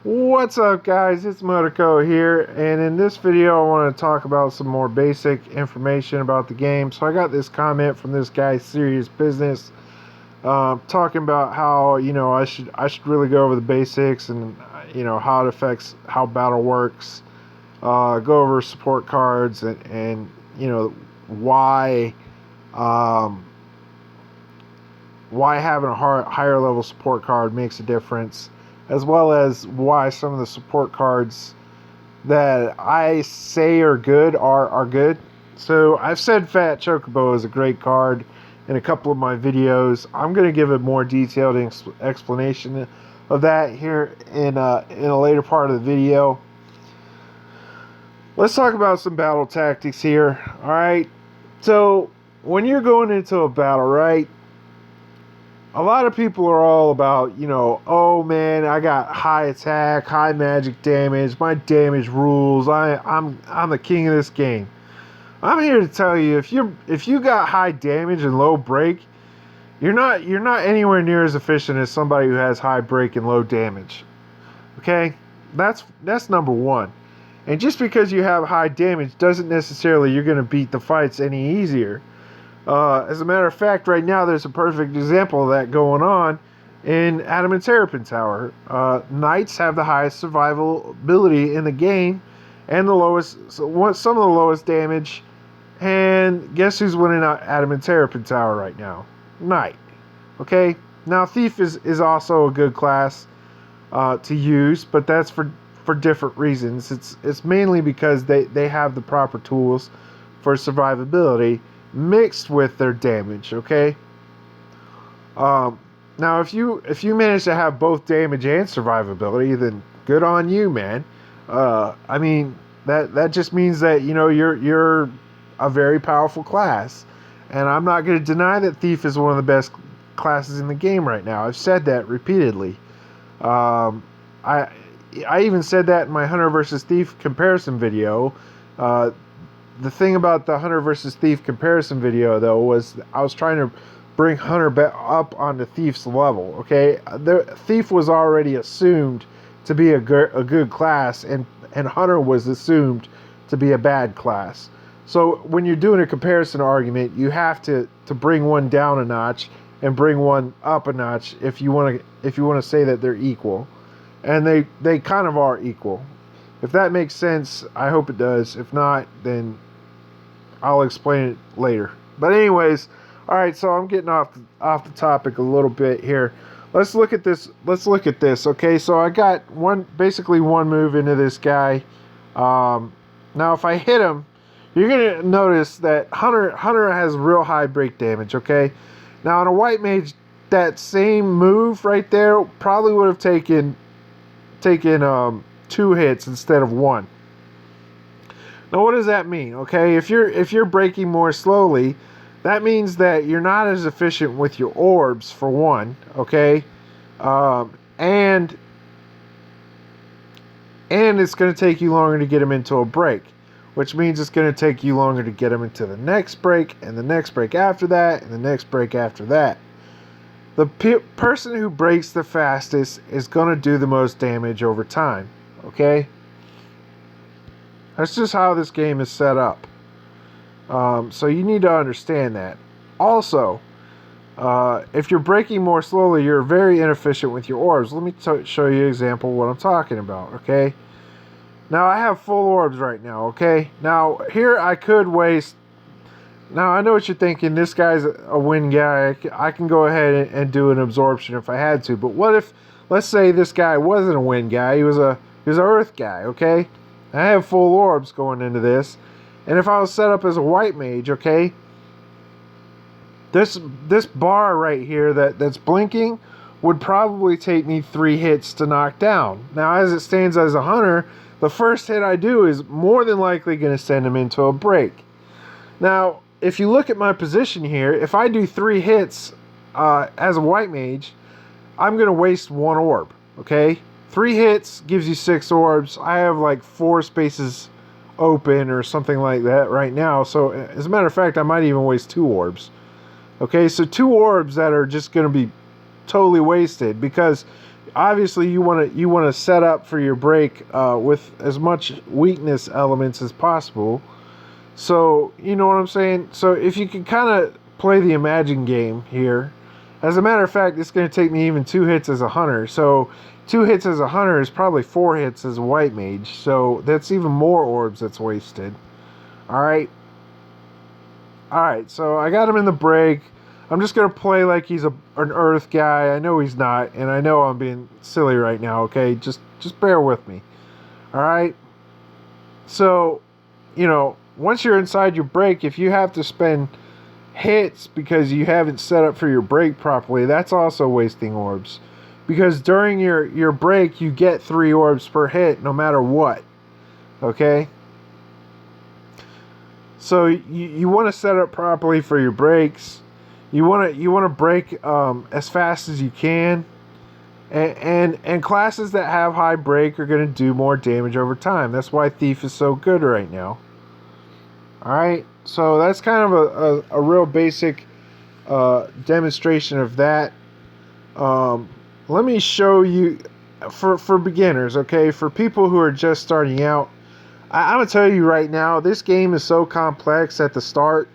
What's up, guys? It's Motorco here, and in this video I want to talk about some more basic information about the game. So I got this comment from this guy, Serious Business, talking about how I should really go over the basics and how it affects how battle works. Go over support cards and why um, why having a higher level support card makes a difference, as well as why some of the support cards that I say are good are good. So I've said Fat Chocobo is a great card in a couple of my videos. I'm going to give a more detailed explanation of that here in a later part of the video. Let's talk about some battle tactics here. All right. So when you're going into a battle, right? A lot of people are all about, oh man, I got high attack, high magic damage, my damage rules. I'm the king of this game. I'm here to tell you, if you got high damage and low break, you're not anywhere near as efficient as somebody who has high break and low damage. Okay? That's number one. And just because you have high damage doesn't necessarily you're going to beat the fights any easier. As a matter of fact, right now there's a perfect example of that going on in Adam and Terrapin Tower. Knights have the highest survivability in the game and the lowest, some of the lowest damage. And guess who's winning out Adam and Terrapin Tower right now? Knight. Okay. Now Thief is also a good class to use, but that's for different reasons. It's mainly because they have the proper tools for survivability mixed with their damage. Okay. Now if you manage to have both damage and survivability, then good on you, man. I mean that just means that you're a very powerful class, and I'm not going to deny that Thief is one of the best classes in the game right now. I've said that repeatedly. I even said that in my Hunter versus Thief comparison video. The thing about the Hunter versus Thief comparison video, though, was I was trying to bring Hunter up onto Thief's level. Okay, the Thief was already assumed to be a good class, and Hunter was assumed to be a bad class. So when you're doing a comparison argument, you have to bring one down a notch and bring one up a notch if you want to say that they're equal, and they kind of are equal. If that makes sense, I hope it does. If not, then I'll explain it later. But anyways, all right. So I'm getting off the topic a little bit here. Let's look at this. Okay. So I got basically one move into this guy. Now if I hit him, you're gonna notice that Hunter has real high break damage. Okay. Now on a white mage, that same move right there probably would have taken 2 hits instead of 1. Now, what does that mean? Okay, if you're breaking more slowly, that means that you're not as efficient with your orbs, for one. Okay, and it's going to take you longer to get them into a break, which means it's going to take you longer to get them into the next break, and the next break after that, and the next break after that. The person who breaks the fastest is going to do the most damage over time. Okay? That's just how this game is set up. So you need to understand that. Also, if you're breaking more slowly, you're very inefficient with your orbs. Let me show you an example of what I'm talking about. Okay? Now, I have full orbs right now. Okay? Now, here I could waste... Now, I know what you're thinking. This guy's a wind guy. I can go ahead and do an absorption if I had to. But what if, let's say this guy wasn't a wind guy. He was an earth guy, okay? I have full orbs going into this. And if I was set up as a white mage, okay? This bar right here that's blinking would probably take me 3 hits to knock down. Now, as it stands as a hunter, the first hit I do is more than likely going to send him into a break. Now, if you look at my position here, if I do 3 hits as a white mage, I'm going to waste 1 orb, okay? 3 hits gives you 6 orbs. I have like 4 spaces open or something like that right now. So, as a matter of fact, I might even waste 2 orbs. Okay, so 2 orbs that are just going to be totally wasted, because Obviously, you want to set up for your break with as much weakness elements as possible. So you know what I'm saying. So if you can kind of play the imagine game here, as a matter of fact, it's going to take me even 2 hits as a hunter. So 2 hits as a hunter is probably 4 hits as a white mage. So that's even more orbs that's wasted. All right. All right. So I got him in the break. I'm just gonna play like he's an Earth guy. I know he's not, and I know I'm being silly right now. Okay, just bear with me. All right. So, once you're inside your break, if you have to spend hits because you haven't set up for your break properly, that's also wasting orbs. Because during your break, you get 3 orbs per hit, no matter what. Okay. So you want to set up properly for your breaks. You want to break as fast as you can, and classes that have high break are going to do more damage over time. That's why Thief is so good right now. All right, so that's kind of a real basic demonstration of that. Let me show you for beginners. Okay, for people who are just starting out, I'm gonna tell you right now, this game is so complex at the start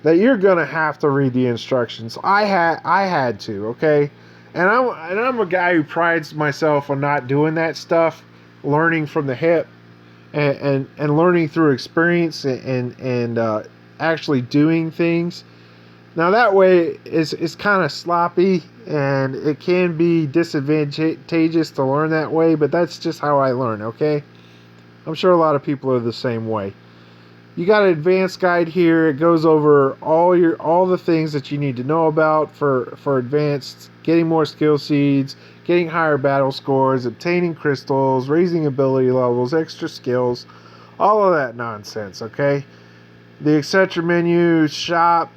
that you're gonna have to read the instructions. I had to, okay? And I'm a guy who prides myself on not doing that stuff, learning from the hip, and learning through experience and actually doing things. Now that way it's kind of sloppy and it can be disadvantageous to learn that way, but that's just how I learn, okay? I'm sure a lot of people are the same way. You got an advanced guide here. It goes over all the things that you need to know about for advanced, getting more skill seeds, getting higher battle scores, obtaining crystals, raising ability levels, extra skills, all of that nonsense, okay? The etc. menu, shop,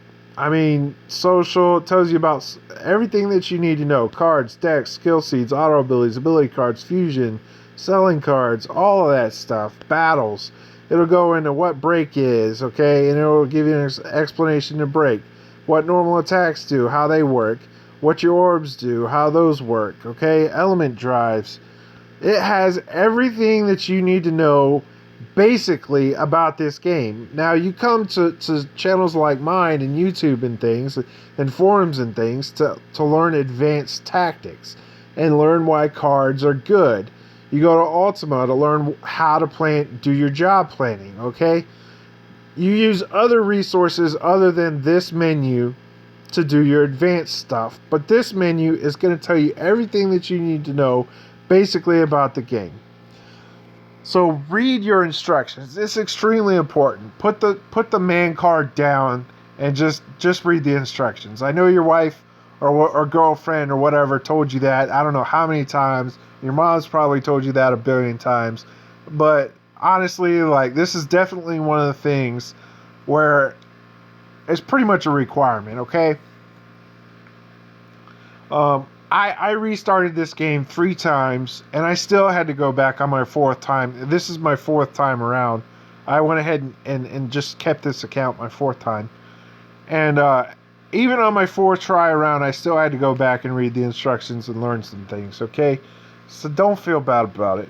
social, it tells you about everything that you need to know. Cards, decks, skill seeds, auto ability cards, fusion, selling cards, all of that stuff. Battles. It'll go into what break is, okay? And it'll give you an explanation of break. What normal attacks do, how they work. What your orbs do, how those work, okay? Element drives. It has everything that you need to know basically about this game. Now, you come to channels like mine and YouTube and things, and forums and things to learn advanced tactics and learn why cards are good. You go to Ultima to learn how to do your job planning, okay? You use other resources other than this menu to do your advanced stuff. But this menu is going to tell you everything that you need to know basically about the game. So read your instructions. It's extremely important. Put the man card down and just read the instructions. I know your wife or girlfriend or whatever told you that. I don't know how many times. Your mom's probably told you that a billion times. But honestly, this is definitely one of the things where it's pretty much a requirement, okay? I restarted this game 3 times, and I still had to go back on my 4th time. This is my 4th time around. I went ahead and just kept this account my 4th time. And even on my 4th try around, I still had to go back and read the instructions and learn some things, okay? So don't feel bad about it.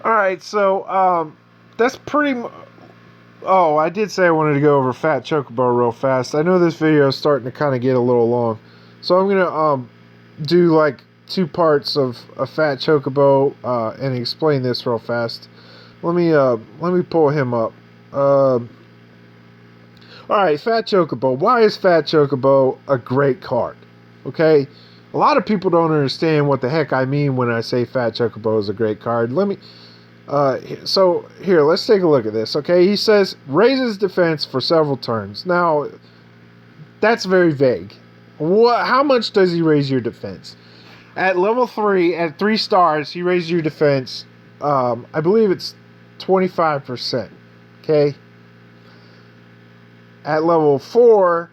Alright, so that's pretty Oh, I did say I wanted to go over Fat Chocobo real fast. I know this video is starting to kind of get a little long. So I'm going to do 2 parts of a Fat Chocobo and explain this real fast. Let me pull him up. Alright, Fat Chocobo. Why is Fat Chocobo a great card? Okay? A lot of people don't understand what the heck I mean when I say Fat Chocobo is a great card. So here, let's take a look at this, okay? He says, raises defense for several turns. Now, that's very vague. How much does he raise your defense? At level 3, at 3 stars, he raises your defense, I believe it's 25%, okay? At level 4,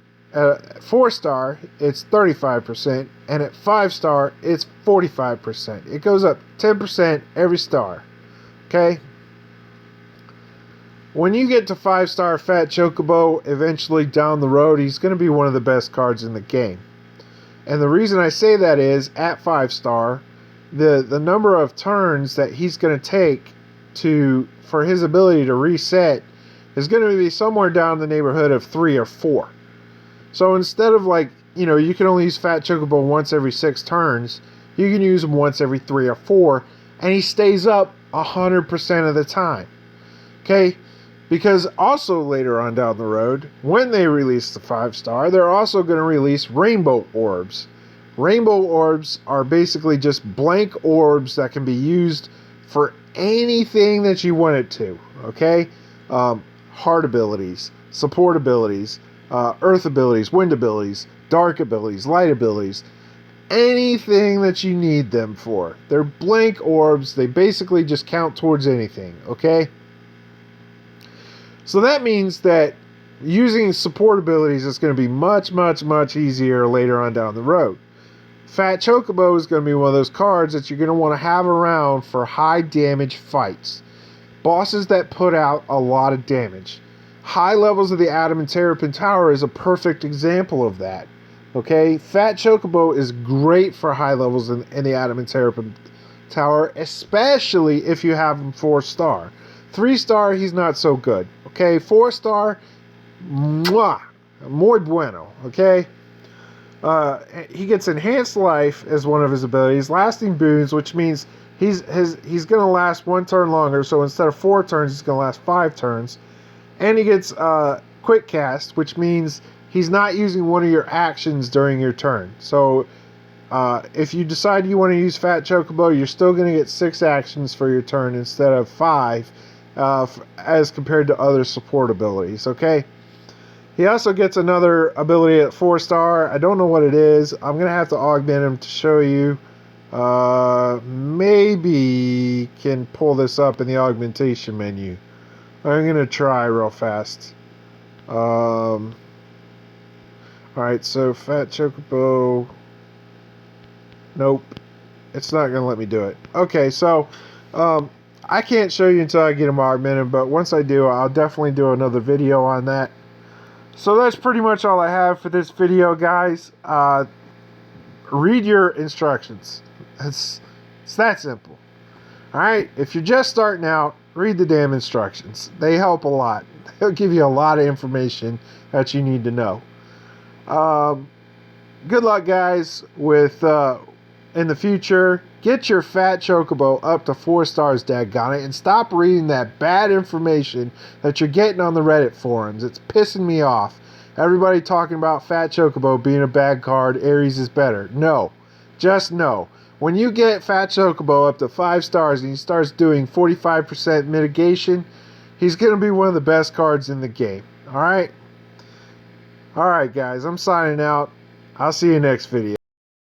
4 star, it's 35%, and at 5 star, it's 45%. It goes up 10% every star. Okay? When you get to 5-star Fat Chocobo, eventually down the road, he's going to be one of the best cards in the game. And the reason I say that is, at 5-star, the number of turns that he's going to take for his ability to reset is going to be somewhere down in the neighborhood of 3 or 4. So instead of, like, you can only use Fat Chocobo once every 6 turns, you can use him once every 3 or 4, and he stays up 100% of the time. Okay? Because also later on down the road, when they release the 5-star, they're also going to release Rainbow Orbs. Rainbow Orbs are basically just blank orbs that can be used for anything that you want it to. Okay? Heart abilities, support abilities, earth abilities, wind abilities, dark abilities, light abilities, anything that you need them for. They're blank orbs. They basically just count towards anything. Okay? So that means that using support abilities is going to be much, much, much easier later on down the road. Fat Chocobo is going to be one of those cards that you're going to want to have around for high damage fights. Bosses that put out a lot of damage. High levels of the Adam and Terrapin Tower is a perfect example of that. Okay? Fat Chocobo is great for high levels in the Adam and Terrapin Tower, especially if you have him 4-star. 3-star, he's not so good. Okay, 4-star, mwah, muy bueno. Okay, he gets enhanced life as one of his abilities, lasting boons, which means he's going to last 1 turn longer. So instead of 4 turns, he's going to last 5 turns, and he gets quick cast, which means he's not using one of your actions during your turn. So if you decide you want to use Fat Chocobo, you're still going to get 6 actions for your turn instead of 5. As compared to other support abilities. Okay, he also gets another ability at 4-star. I don't know what it is. I'm gonna have to augment him to show you. Maybe can pull this up in the augmentation menu. I'm gonna try real fast. Alright, so Fat Chocobo. Nope, it's not gonna let me do it. Okay, so I can't show you until I get them augmented, but once I do, I'll definitely do another video on that. So that's pretty much all I have for this video, guys. Read your instructions. It's that simple. Alright, if you're just starting out, read the damn instructions. They help a lot. They'll give you a lot of information that you need to know. Good luck, guys, with in the future. Get your Fat Chocobo up to 4 stars, daggone it, and stop reading that bad information that you're getting on the Reddit forums. It's pissing me off. Everybody talking about Fat Chocobo being a bad card, Ares is better. No. Just no. When you get Fat Chocobo up to 5 stars and he starts doing 45% mitigation, he's going to be one of the best cards in the game. Alright? Alright, guys. I'm signing out. I'll see you next video.